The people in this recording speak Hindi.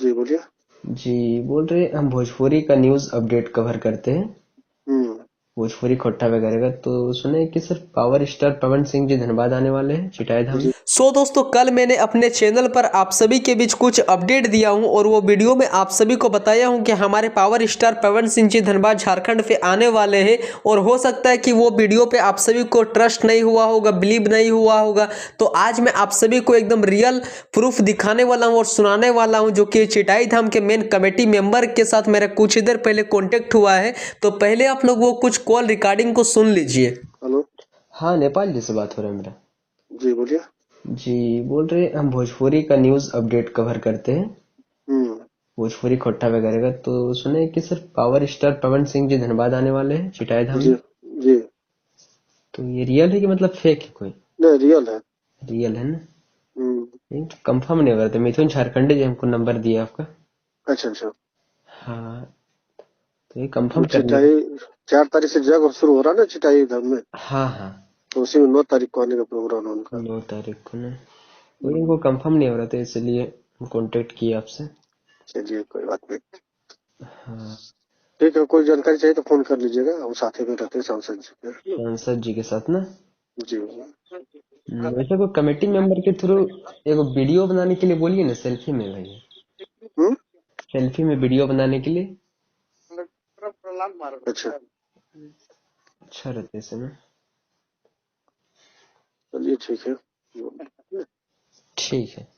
जी बोलिए। जी, बोल रहे हम भोजपुरी का न्यूज़ अपडेट कवर करते हैं। हम्म। भोजपुरी खोट्टा वगैरह का तो सुने कि सिर्फ पावर स्टार पवन सिंह जी धनबाद आने वाले हैं चिटाई धाम में। जी। दोस्तों कल मैंने अपने चैनल पर आप सभी के बीच कुछ अपडेट दिया हूं और वो वीडियो में आप सभी को बताया हूं कि हमारे पावर स्टार पवन सिंह जी धनबाद झारखंड पे आने वाले हैं। और हो सकता है कि वो वीडियो पे आप सभी को ट्रस्ट नहीं हुआ होगा, बिलीव नहीं हुआ होगा। तो आज मैं आप सभी को एकदम रियल प्रूफ दिखाने वाला हूं और सुनाने वाला हूं, जो कि चिटाई धाम के मेन कमेटी मेंबर के साथ मेरा कुछ ही देर पहले कॉन्टेक्ट हुआ है। तो पहले आप लोग वो कुछ कॉल रिकॉर्डिंग को सुन लीजिए। हेलो। हाँ, नेपाल जी से बात हो रहा है मेरा। जी बोलिए। जी, बोल रहे हम भोजपुरी का न्यूज़ अपडेट कवर करते हैं। हम्म। भोजपुरी खोट्टा वगैरह का तो सुने कि सिर्फ पावर स्टार पवन सिंह जी धनबाद आने वाले हैं चिटाई धाम जी। में। जी। तो ये रियल है कि मतलब फेक है कोई? नहीं, रियल है। रियल है ना? हम्म। नहीं तो कंफर्म नहीं हो रहा था। मिथुन झारखंडी जी हमको नंबर दिया आपका। अच्छा अच्छा। हाँ, तो ये वो कंफर्म करने का। चिटाई 4 तारीख से जगह शुरू हो रहा है ना चिटाई धाम में। हाँ हाँ, तो उसी में 9 तारीख को आने का प्रोग्राम है उनका। 9 तारीख को ना। वही हम्म। इनको कंफर्म नहीं हो रहा था, इसलिए कांटेक्ट किया आपसे। चलिए कोई बात नहीं। हाँ, ठीक है, कोई जानकारी चाहिए तो फोन कर लीजिएगा, हम साथ में रहते हैं सांसद जी के। सांसद जी के साथ ना। जी। वैसे कोई कमेटी मेंबर के थ्रू एक वीडियो बनाने के लिए बोलिए ना, सेल्फी में भाई। हम्म। सेल्फी में वीडियो बनाने के लिए अच्छा। अच्छा रहता है इसमें। चलिए ठीक है। ठीक है।